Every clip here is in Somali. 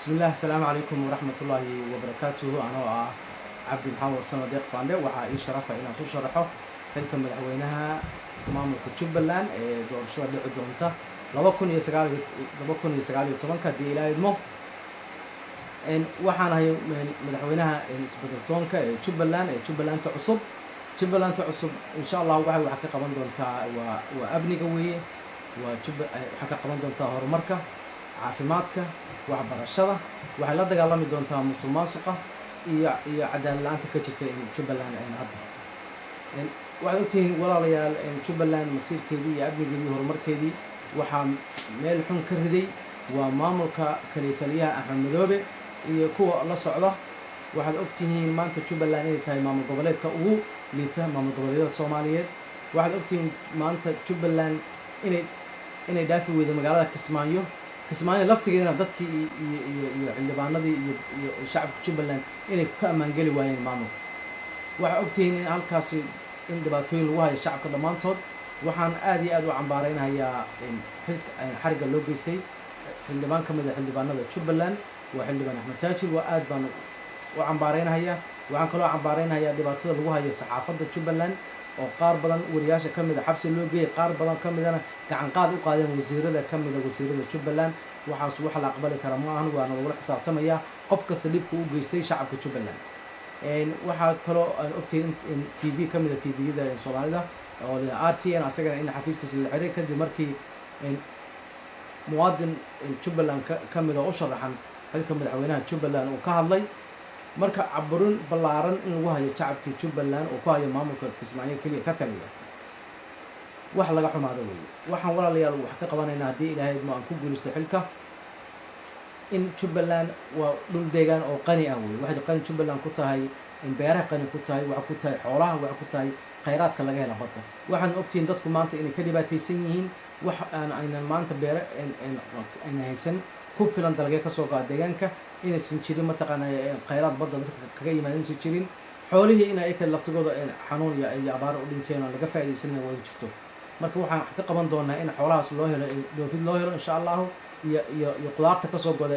بسم الله السلام عليكم ورحمة الله وبركاته. أنا عبد محمد صنديق فاندي waxaa ii sharafa inaan soo sharaxo xilka madaxweynaha maamulka Jubbaland ee doorashada dhici doonta 2019 hadii Ilaahay idmo. waxaan ahay madaxweynaha isbeddeldoonka ee Jubbaland cusub. Jubbaland cusub insha Allah waxa ka qaban doontaa waa amniga weeye, waxa ka qaban doontaa horumarka, caafimaadka, waxbarashada, waxay la dagaalami doontaa musuqmaasuqa iyo cadaalad la'aanta ka jirta Jubbaland hadda. waxaad ogtihiin walaalayaal Jubbaland masiirkeedii iyo amnigeedii iyo horumarkeedii waxaa meel xun ka riday waa maamulka kaliya Axmed Madoobe iyo kuwa la socda. waxaad ogtihiin maanta Jubbaland inay tahay maamul goboleedka ugu liita maamul goboleedyada Soomaaliyeed. waxaad ogtihiin maanta Jubbaland inay dhaafi weydo magaalada Kismaayo laftigeedana dadkii iyo xildhibaanadii iyo shacabka Jubbaland inay ka ammaan geli waayeen maamulka. waxaa ogtihiin in halkaasi in dhibaatooyin lagu hayo shacabka dhammaantood. waxaan aad iyo aad u cambaaraynayaa xariga loo geystay xildhibaan ka mid ah xildhibaanada Jubbaland waa xildhibaan Axmed Taajir. waa aad baan u cambaaraynayaa. waxaan kaloo cambaaraynayaa dhibaatada lagu hayo saxaafadda Jubbaland oo qaar badan wariyaasha ka mid ah xabsi loo geeyay, qaar badan ka midana gacan qaad u qaadeen wasiirada ka mid ah wasiirada Jubbaland. waxaas wax la aqbali kara ma ahan, waana lagula xisaabtamayaa qof kasta dhibka u geystay shacabka Jubbaland. waxaa kaloo aan ogtihiin in TV ka mid ah TV-yada Soomaalida oo RTN asagana in xafiiskiisa la xiray kadib markii muwaadin Jubbaland ka mid ah u sharaxan xilka madaxweynaha Jubbaland uu ka hadlay. marka caburin ballaaran in lagu hayo shacabkii Jubbaland oo ku hayo maamulka Kismaayo kaliya ka taliya wax laga xumaado weeye. waxaan walaalayaal wax ka qabanaynaa haddii Ilaahay aan ku guulaysto xilka in Jubbaland waa dhul deegaan oo qani ah weeye. waxay qani Jubbaland ku tahay in beeraha qani ku tahay, waxa ku tahay xoolaha, waxa ku tahay khayraadka laga helo badda. waxaan ogtihiin dadku maanta inay ka dhibaataysan yihiin wax aynan maanta beero ayna haysan ku filan dalagay ka soo go'a deegaanka, inaysan jirin mataqaanaa khayraad badda dadka kaga yimaada inaysan jirin, xoolihii in ay ka laftigooda xanuun iyo abaaro u dhinteen oo laga faa'iidaysanna way jirto. marka waxaan ka qaban doonaa in xoolahaas loo helo dhoofid loo helo insha allahu iyo qudaarta ka soo goda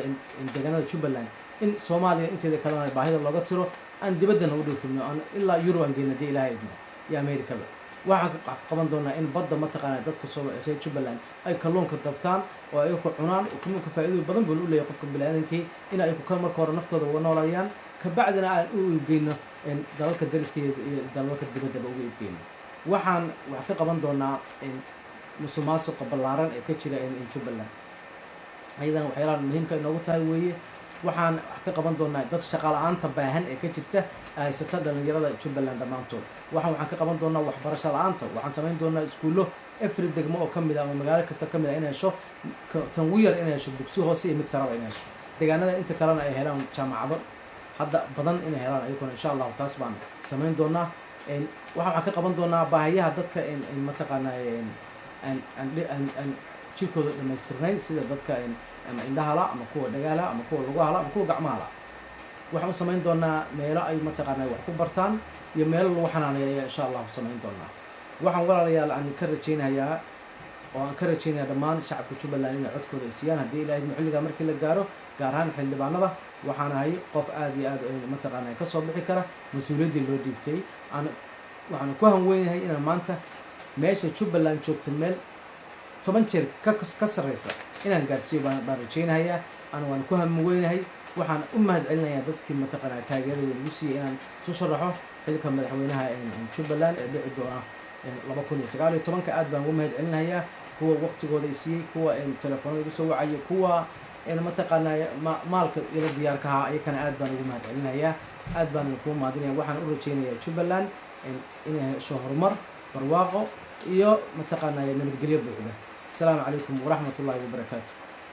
deegaanada Jubbaland in Soomaaliya inteeda kalena baahida looga tiro aan dibaddana u dhoofino aan ilaa Yurub aan geeyno haddii Ilaahay idmo iyo Ameerikaba. waxaan ka qaban doonaa in badda mataqaanaa dadka soo reer Jubbaland ay kalluunka dabtaan oo ay ku cunaan. kalluunka faa'iido badan buu u leeyahay qofka bini'aadamkii in ay ku marka hore naftooda uga noolayaan ka bacdina aan u iibgeyno dalalka dariska iyo dalalka dibaddaba uga iibgeyno. waxaan wax ka qaban doonaa musuqmaasuqa ballaaran ee ka jira Jubbaland. ayadana waxyaalaha muhiimka inoogu tahay weeye. waxaan wax ka qaban doonaa dad shaqo la'aanta baahan ee ka jirta haysata dhalinyarada Jubbaland dhammaantood. waxaan ka qaban doonaa waxbarasho la'aanta. waxaan samayn doonaa iskuullo every degmo oo ka mid ah ama magaalo kasta ka mid ah inay hesho tanwiir inay hesho dugsi hoose iyo mid saraba inay hesho. deegaanada inta kalena ay helaan jaamacado hadda badan inay helaan ayaguna insha Allah taas baan samayn doonaa. waxaan ka qaban doonaa baahiyaha dadka mataqaanaa aan jirkooda dhammaystirnayn sida dadka ama indhaha la ama kuwa dhagaala ama kuwa lugaha la ama kuwa gacmaha la. waxaan u samayn doonaa meelo ay mataqaanaa wax ku bartaan iyo meelo lagu xanaaneeyo insha Allah samayn doonaa. waxaan walaalayaal aan ka rajaynayaa dhammaan shacabka Jubbaland inay codkooda ay siiyaan haddii Ilaahay xilliga markii la gaaro, gaar ahaan xildhibaanada. waxaan ahay qof aad iyo aad mataqaanaa ka soo bixi kara mas'uuliyaddii loo dhiibtay. waxaan ku hanweynahay inaan maanta meesha Jubbaland joogto meel 10 jeer ka sarreysa inaan gaarsiiyo baan rajaynayaa. waan ku hanweynahay. waxaan u mahadcelinayaa dadkii mataqaanaa taageerada lagu siiyay inaan soo sharaxo xilka madaxweynaha Jubbaland ee dhici doona 2019. aad baan ugu mahadcelinayaa kuwa waqtigooda siiyay, kuwa telefoonada igu soo wacay, kuwa mataqaanaa maalka ila diyaarka ahaa ayakana aad baan ugu mahadcelinayaa. aad baan ku mahadinayaa. waxaan u rajaynayaa Jubbaland inay hesho horumar, barwaaqo iyo mataqaanaa nabadgelyo buuxda. السلام عليكم ورحمة الله وبركاته.